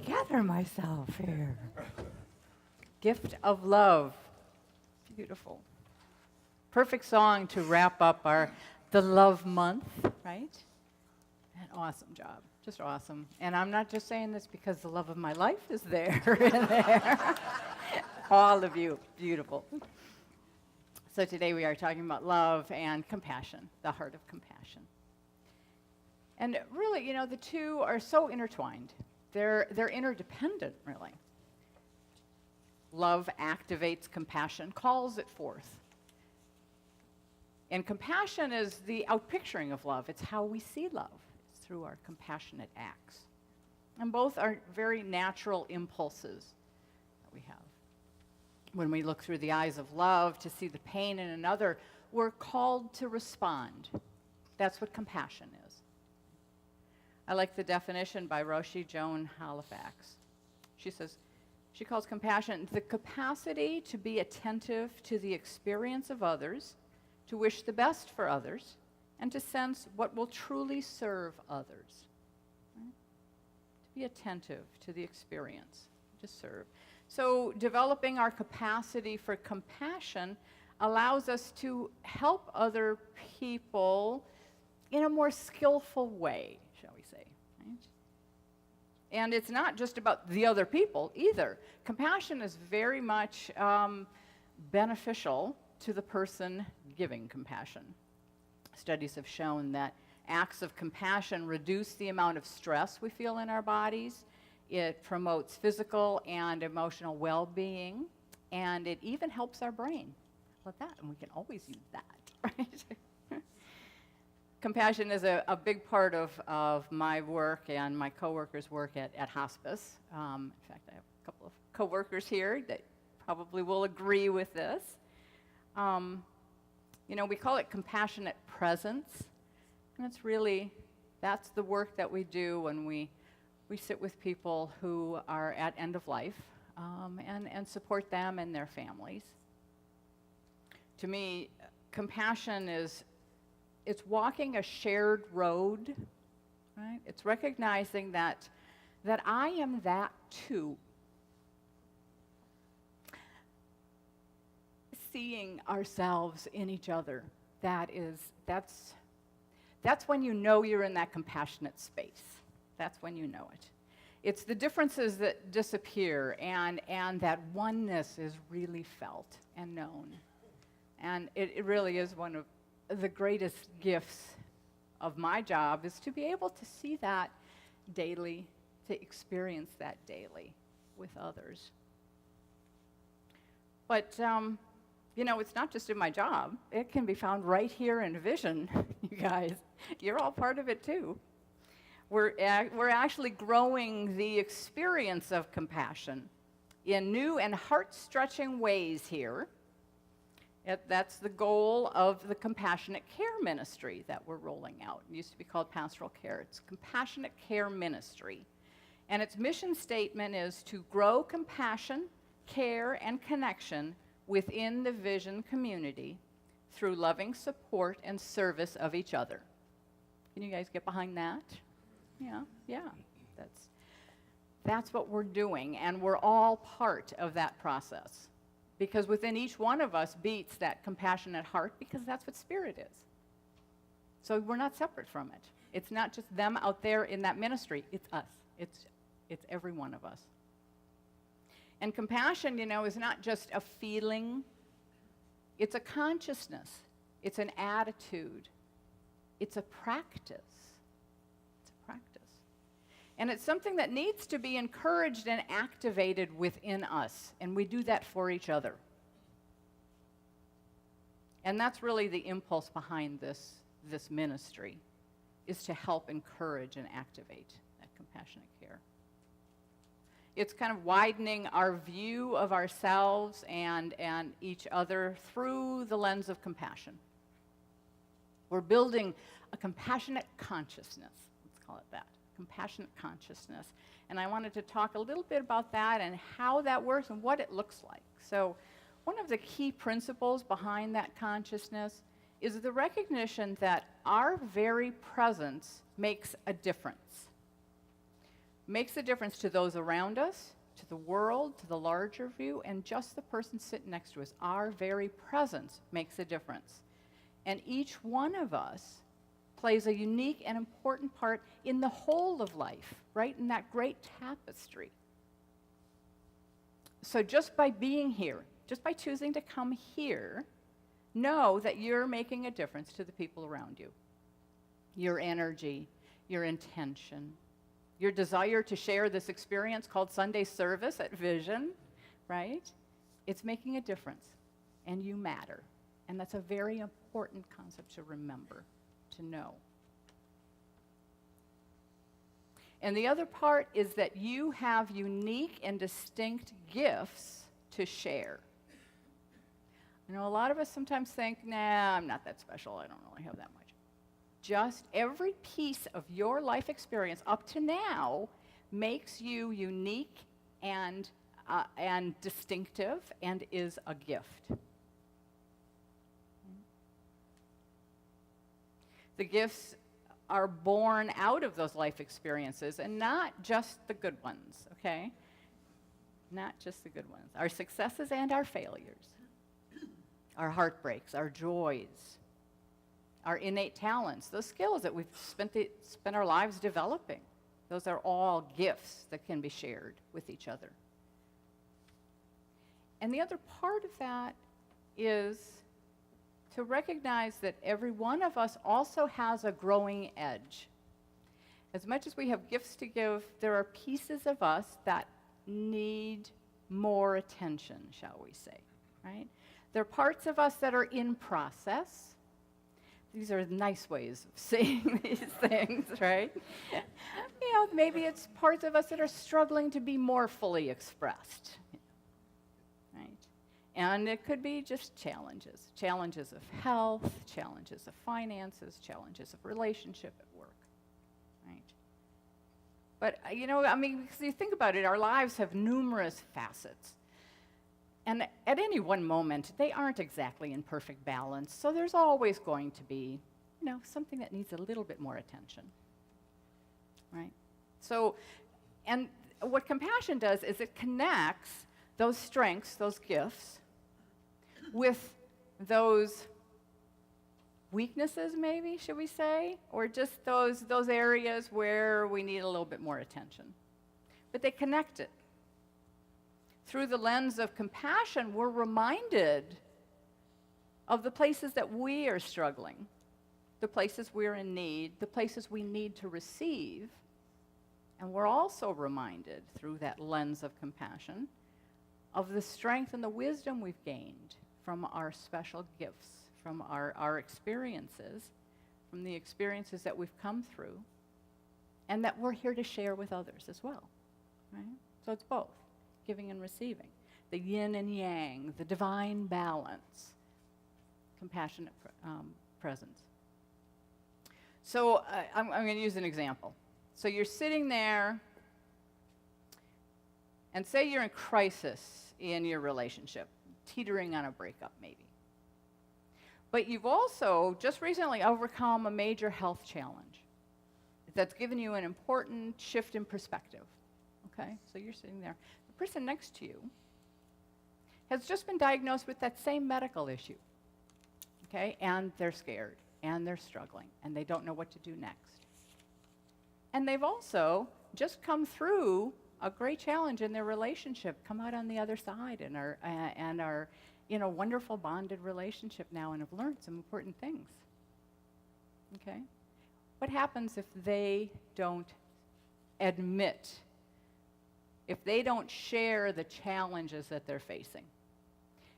gather myself here. Gift of love. Beautiful. Perfect song to wrap up the love month, right? An awesome job. Just awesome. And I'm not just saying this because the love of my life is there in there. All of you. Beautiful. So today we are talking about love and compassion, the heart of compassion. And really, you know, the two are so intertwined. They're interdependent, really. Love activates compassion, calls it forth. And compassion is the outpicturing of love. It's how we see love. It's through our compassionate acts. And both are very natural impulses that we have. When we look through the eyes of love to see the pain in another, we're called to respond. That's what compassion is. I like the definition by Roshi Joan Halifax. She calls compassion the capacity to be attentive to the experience of others, to wish the best for others, and to sense what will truly serve others. Right? To be attentive to the experience, to serve. So developing our capacity for compassion allows us to help other people in a more skillful way, shall we say. Right? And it's not just about the other people either. Compassion is very much beneficial to the person giving compassion. Studies have shown that acts of compassion reduce the amount of stress we feel in our bodies. It promotes physical and emotional well-being, and it even helps our brain. How about that? And we can always use that, right? Compassion is a big part of my work and my coworkers' work at hospice. In fact, I have a couple of coworkers here that probably will agree with this. You know, we call it compassionate presence, and it's really, that's the work that we do when we sit with people who are at end of life and support them and their families. To me, compassion it's walking a shared road, right? It's recognizing that I am that too. Seeing ourselves in each other, that's when you know you're in that compassionate space. That's when you know it. It's the differences that disappear and that oneness is really felt and known. And it really is one of the greatest gifts of my job is to be able to see that daily, to experience that daily with others. But, you know, it's not just in my job. It can be found right here in Vision, you guys. You're all part of it, too. We're actually growing the experience of compassion in new and heart-stretching ways here. That's the goal of the Compassionate Care Ministry that we're rolling out. It used to be called Pastoral Care. It's Compassionate Care Ministry. And its mission statement is to grow compassion, care, and connection within the Vision community through loving support and service of each other. Can you guys get behind that? Yeah. That's what we're doing, and we're all part of that process. Because within each one of us beats that compassionate heart, because that's what spirit is. So we're not separate from it. It's not just them out there in that ministry. It's us. It's every one of us. And compassion, you know, is not just a feeling. It's a consciousness. It's an attitude. It's a practice. It's a practice. And it's something that needs to be encouraged and activated within us. And we do that for each other. And that's really the impulse behind this ministry, is to help encourage and activate that compassionate care. It's kind of widening our view of ourselves and each other through the lens of compassion. We're building a compassionate consciousness, let's call it that. Compassionate consciousness. And I wanted to talk a little bit about that and how that works and what it looks like. So one of the key principles behind that consciousness is the recognition that our very presence makes a difference. makes a difference to those around us, to the world, to the larger view, and just the person sitting next to us. Our very presence makes a difference. And each one of us plays a unique and important part in the whole of life, right? In that great tapestry. So just by being here, just by choosing to come here, know that you're making a difference to the people around you. Your energy, your intention, your desire to share this experience called Sunday service at Vision, right? It's making a difference, and you matter. And that's a very important concept to remember, to know. And the other part is that you have unique and distinct gifts to share. You know, a lot of us sometimes think, nah, I'm not that special. I don't really have that much. Just every piece of your life experience up to now makes you unique and distinctive and is a gift. The gifts are born out of those life experiences, and not just the good ones, okay? Not just the good ones. Our successes and our failures, our heartbreaks, our joys, our innate talents, those skills that we've spent our lives developing. Those are all gifts that can be shared with each other. And the other part of that is to recognize that every one of us also has a growing edge. As much as we have gifts to give, there are pieces of us that need more attention, shall we say, right? There are parts of us that are in process. These are nice ways of saying these things, right? You know, maybe it's parts of us that are struggling to be more fully expressed, right? And it could be just challenges. Challenges of health, challenges of finances, challenges of relationship at work, right? But, you know, I mean, because you think about it, our lives have numerous facets. And at any one moment, they aren't exactly in perfect balance. So there's always going to be, you know, something that needs a little bit more attention, right? So, and what compassion does is it connects those strengths, those gifts, with those weaknesses, maybe, should we say? Or just those areas where we need a little bit more attention. But they connect it. Through the lens of compassion, we're reminded of the places that we are struggling, the places we're in need, the places we need to receive. And we're also reminded, through that lens of compassion, of the strength and the wisdom we've gained from our special gifts, from our experiences, from the experiences that we've come through, and that we're here to share with others as well, right? So it's both. Giving and receiving, the yin and yang, the divine balance, compassionate presence. So I'm going to use an example. So you're sitting there, and say you're in crisis in your relationship, teetering on a breakup maybe. But you've also just recently overcome a major health challenge that's given you an important shift in perspective. Okay, so you're sitting there. The person next to you has just been diagnosed with that same medical issue, okay? And they're scared, and they're struggling, and they don't know what to do next. And they've also just come through a great challenge in their relationship, come out on the other side, and are in a wonderful bonded relationship now, and have learned some important things, okay? What happens if they don't admit, if they don't share the challenges that they're facing?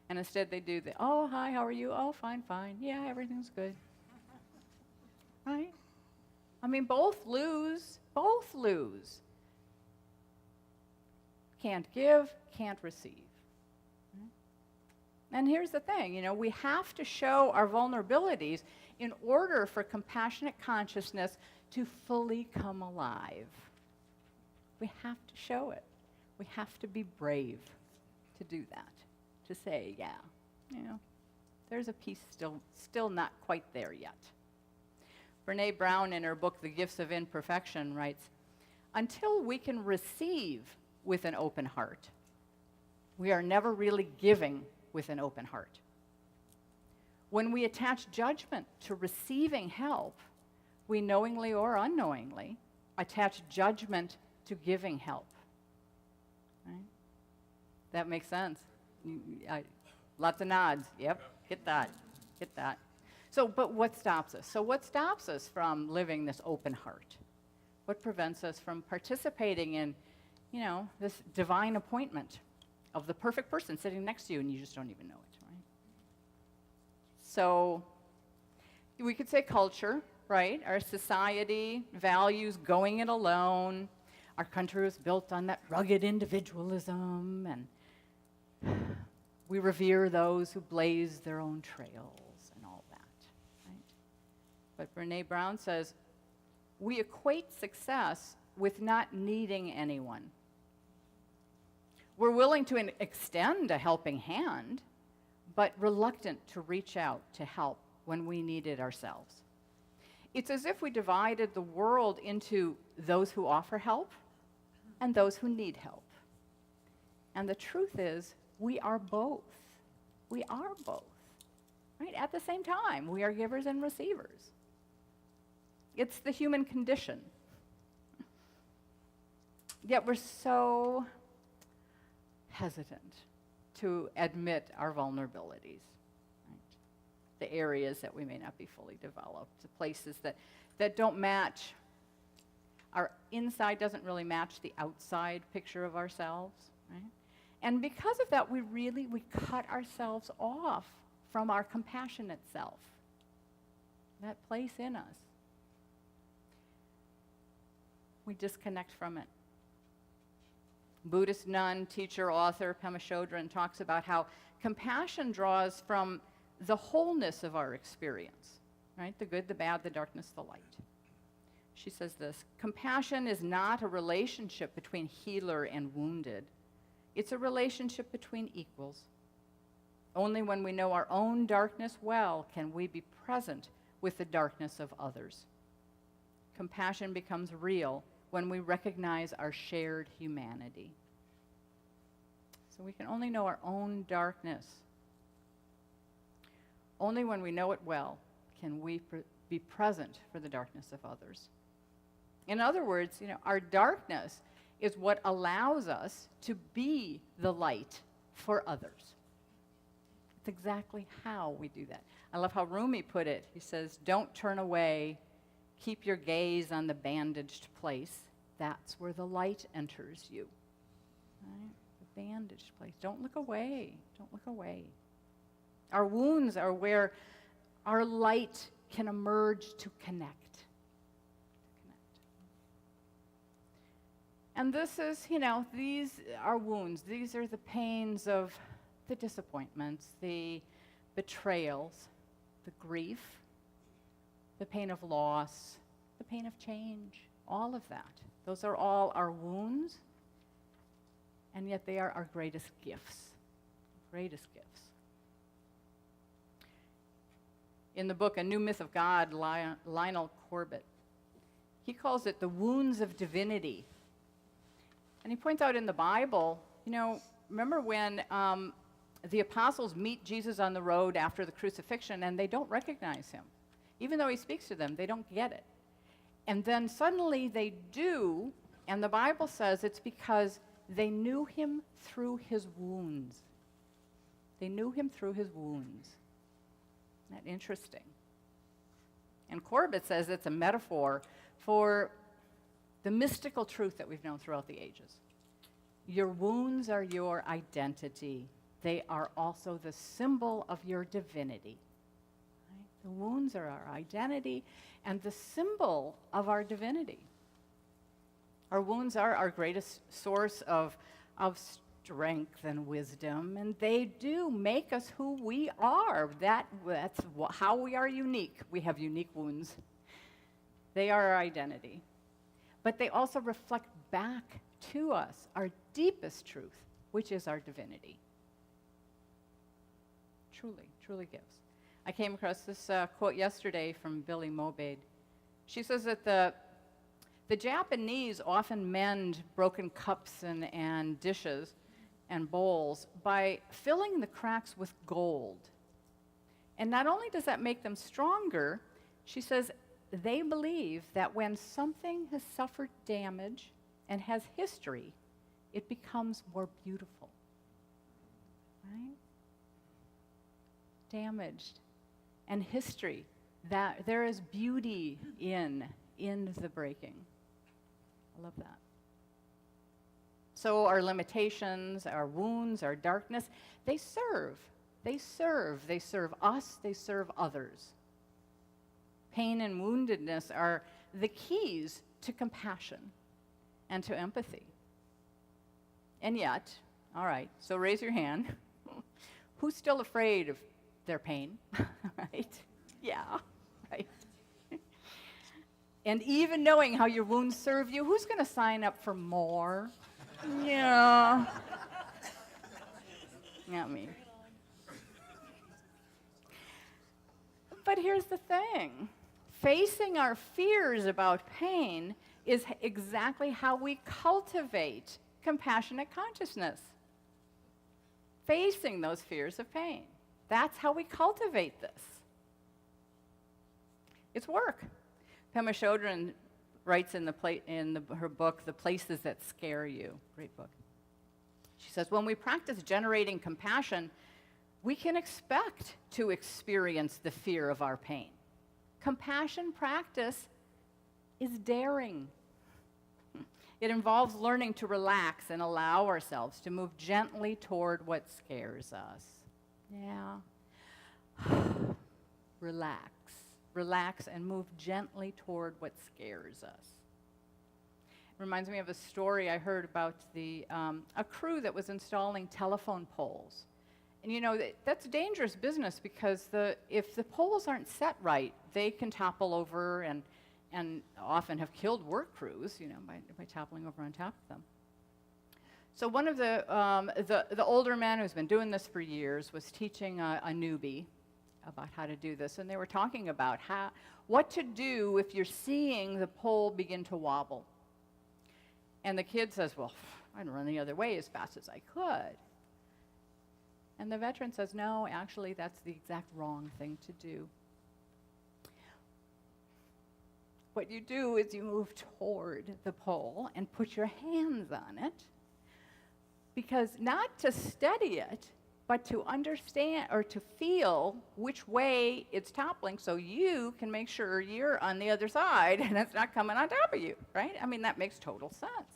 And instead they do the, oh, hi, how are you? Oh, fine, fine. Yeah, everything's good. Right? I mean, both lose. Both lose. Can't give, can't receive. And here's the thing, you know, we have to show our vulnerabilities in order for compassionate consciousness to fully come alive. We have to show it. We have to be brave to do that, to say, yeah, you know, there's a piece still not quite there yet. Brene Brown, in her book, The Gifts of Imperfection, writes, until we can receive with an open heart, we are never really giving with an open heart. When we attach judgment to receiving help, we knowingly or unknowingly attach judgment to giving help. Right? That makes sense. Lots of nods. Yep, get that. So, but what stops us? So what stops us from living this open heart? What prevents us from participating in, this divine appointment of the perfect person sitting next to you and you just don't even know it, right? So we could say culture, right? Our society values going it alone. Our country was built on that rugged individualism, and we revere those who blaze their own trails and all that, right? But Brené Brown says, we equate success with not needing anyone. We're willing to extend a helping hand, but reluctant to reach out to help when we need it ourselves. It's as if we divided the world into those who offer help and those who need help. And the truth is, we are both. We are both, right? At the same time, we are givers and receivers. It's the human condition. Yet we're so hesitant to admit our vulnerabilities, right? The areas that we may not be fully developed, the places that don't match. Our inside doesn't really match the outside picture of ourselves, right? And because of that, we cut ourselves off from our compassionate self, that place in us. We disconnect from it. Buddhist nun, teacher, author Pema Chodron talks about how compassion draws from the wholeness of our experience, right? The good, the bad, the darkness, the light. She says this, compassion is not a relationship between healer and wounded. It's a relationship between equals. Only when we know our own darkness well can we be present with the darkness of others. Compassion becomes real when we recognize our shared humanity. So we can only know our own darkness. Only when we know it well can we be present for the darkness of others. In other words, our darkness is what allows us to be the light for others. It's exactly how we do that. I love how Rumi put it. He says, don't turn away. Keep your gaze on the bandaged place. That's where the light enters you. Right? The bandaged place. Don't look away. Don't look away. Our wounds are where our light can emerge to connect. And this is, these are wounds. These are the pains of the disappointments, the betrayals, the grief, the pain of loss, the pain of change, all of that. Those are all our wounds, and yet they are our greatest gifts. Greatest gifts. In the book, A New Myth of God, Lionel Corbett, he calls it the wounds of divinity. And he points out in the Bible, remember when the apostles meet Jesus on the road after the crucifixion and they don't recognize him. Even though he speaks to them, they don't get it. And then suddenly they do, and the Bible says it's because they knew him through his wounds. They knew him through his wounds. Isn't that interesting? And Corbett says it's a metaphor for the mystical truth that we've known throughout the ages. Your wounds are your identity. They are also the symbol of your divinity. Right? The wounds are our identity and the symbol of our divinity. Our wounds are our greatest source of strength and wisdom, and they do make us who we are. That's how we are unique. We have unique wounds. They are our identity. But they also reflect back to us our deepest truth, which is our divinity. Truly, truly gives. I came across this quote yesterday from Billy Mobade. She says that the The Japanese often mend broken cups and dishes and bowls by filling the cracks with gold. And not only does that make them stronger, she says they believe that when something has suffered damage and has history, it becomes more beautiful. Right? Damaged and history, that there is beauty in the breaking. I love that. So our limitations, our wounds, our darkness, they serve us, they serve others. Pain and woundedness are the keys to compassion and to empathy. And yet, all right, so raise your hand. Who's still afraid of their pain? Right? Yeah, right. And even knowing how your wounds serve you, who's going to sign up for more? Yeah. Not me. But here's the thing. Facing our fears about pain is exactly how we cultivate compassionate consciousness. Facing those fears of pain. That's how we cultivate this. It's work. Pema Chodron writes in her book, The Places That Scare You. Great book. She says, when we practice generating compassion, we can expect to experience the fear of our pain. Compassion practice is daring. It involves learning to relax and allow ourselves to move gently toward what scares us. Yeah. Relax. Relax and move gently toward what scares us. It reminds me of a story I heard about a crew that was installing telephone poles. And you know, that's dangerous business because if the poles aren't set right, they can topple over and often have killed work crews, you know, by toppling over on top of them. So one of the older men who's been doing this for years was teaching a newbie about how to do this, and they were talking about what to do if you're seeing the pole begin to wobble. And the kid says, well, I'd run the other way as fast as I could. And the veteran says, no, actually, that's the exact wrong thing to do. What you do is you move toward the pole and put your hands on it, because not to steady it, but to understand or to feel which way it's toppling so you can make sure you're on the other side and it's not coming on top of you, right? I mean, that makes total sense.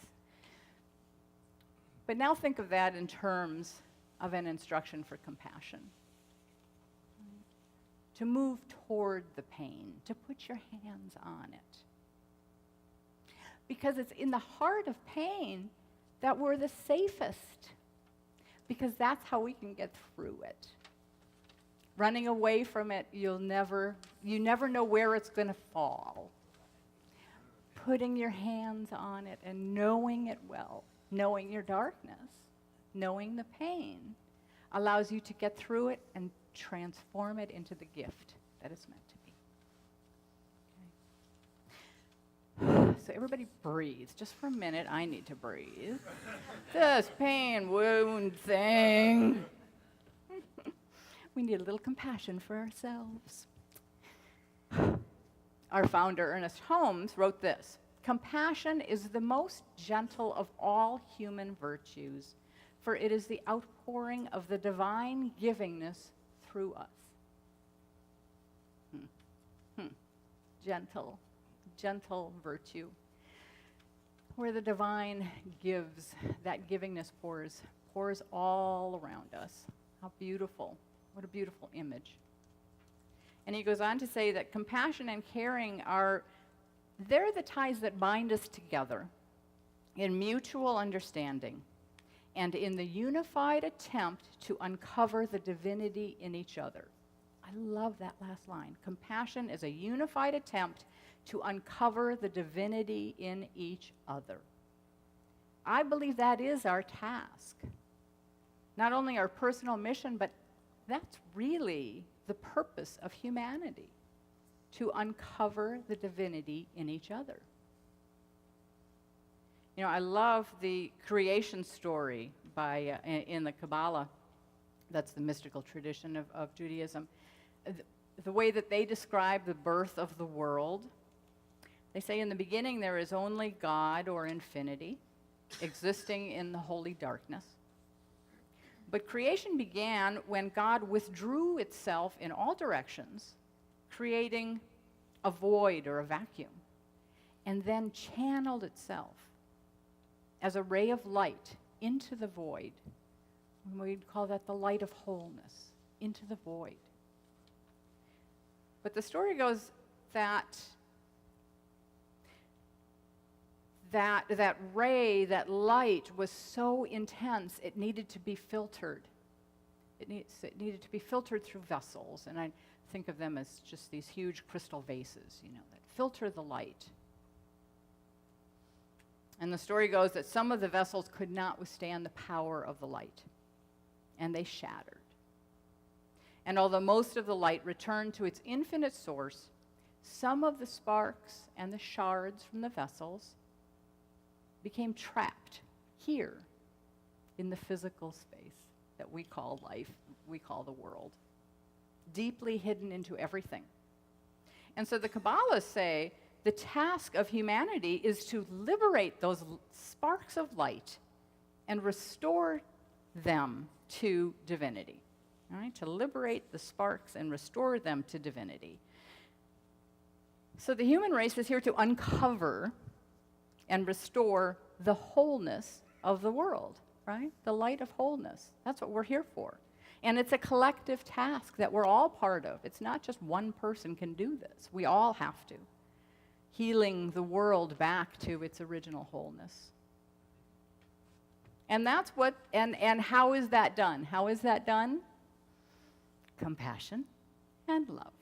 But now think of that in terms of an instruction for compassion. To move toward the pain, to put your hands on it. Because it's in the heart of pain that we're the safest. Because that's how we can get through it. Running away from it, you never know where it's going to fall. Putting your hands on it and knowing it well, knowing your darkness, knowing the pain, allows you to get through it and transform it into the gift that it's meant to be. Okay. So everybody breathe. Just for a minute, I need to breathe. This pain wound thing. We need a little compassion for ourselves. Our founder, Ernest Holmes, wrote this: compassion is the most gentle of all human virtues, for it is the outpouring of the divine givingness through us. Gentle virtue. Where the divine gives, that givingness pours all around us. How beautiful. What a beautiful image. And he goes on to say that compassion and caring they're the ties that bind us together in mutual understanding and in the unified attempt to uncover the divinity in each other. I love that last line. Compassion is a unified attempt to uncover the divinity in each other. I believe that is our task. Not only our personal mission, but that's really the purpose of humanity, to uncover the divinity in each other. You know, I love the creation story in the Kabbalah. That's the mystical tradition of Judaism. The way that they describe the birth of the world, they say in the beginning there is only God or infinity existing in the holy darkness. But creation began when God withdrew itself in all directions, creating a void or a vacuum, and then channeled itself as a ray of light into the void. We'd call that the light of wholeness, into the void. But the story goes that ray, that light was so intense, it needed to be filtered. It needed to be filtered through vessels, and I think of them as just these huge crystal vases, you know, that filter the light. And the story goes that some of the vessels could not withstand the power of the light, and they shattered. And although most of the light returned to its infinite source, some of the sparks and the shards from the vessels became trapped here in the physical space that we call life, we call the world, deeply hidden into everything. And so the Kabbalists say the task of humanity is to liberate those sparks of light and restore them to divinity. All right? To liberate the sparks and restore them to divinity. So the human race is here to uncover and restore the wholeness of the world, right? The light of wholeness. That's what we're here for. And it's a collective task that we're all part of. It's not just one person can do this. We all have to. Healing the world back to its original wholeness. And that's what, and how is that done? How is that done? Compassion and love.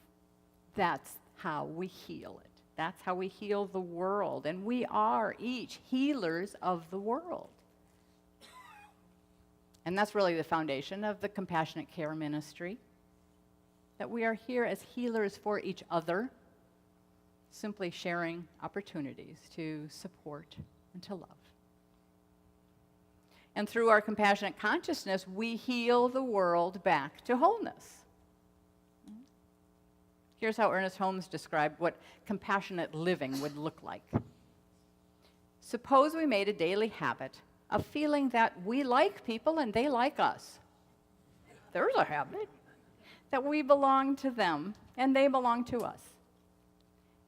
That's how we heal it. That's how we heal the world. And we are each healers of the world. And that's really the foundation of the Compassionate Care Ministry. That we are here as healers for each other, simply sharing opportunities to support and to love. And through our compassionate consciousness, we heal the world back to wholeness. Here's how Ernest Holmes described what compassionate living would look like. Suppose we made a daily habit of feeling that we like people and they like us. There's a habit. That we belong to them and they belong to us.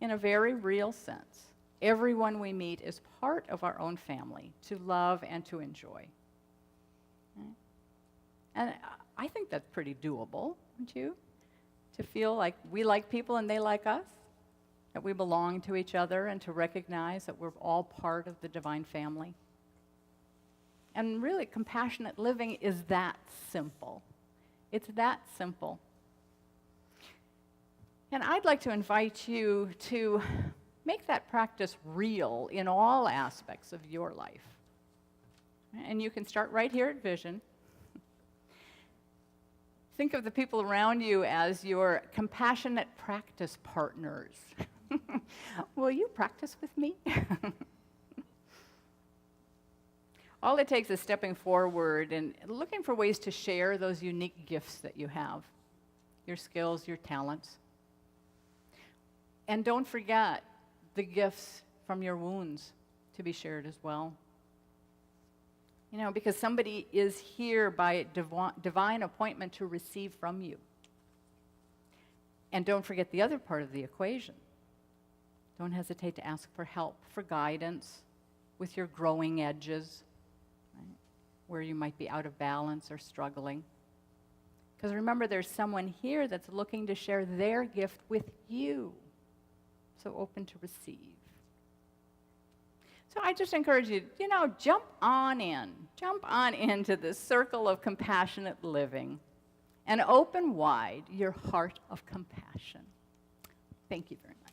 In a very real sense, everyone we meet is part of our own family to love and to enjoy. And I think that's pretty doable, don't you? To feel like we like people and they like us, that we belong to each other, and to recognize that we're all part of the divine family. And really, compassionate living is that simple. It's that simple. And I'd like to invite you to make that practice real in all aspects of your life. And you can start right here at Vision. Think of the people around you as your compassionate practice partners. Will you practice with me? All it takes is stepping forward and looking for ways to share those unique gifts that you have, your skills, your talents. And don't forget the gifts from your wounds to be shared as well. You know, because somebody is here by divine appointment to receive from you. And don't forget the other part of the equation. Don't hesitate to ask for help, for guidance with your growing edges, right? Where you might be out of balance or struggling. Because remember, there's someone here that's looking to share their gift with you. So open to receive. So I just encourage you, jump on into this circle of compassionate living and open wide your heart of compassion. Thank you very much.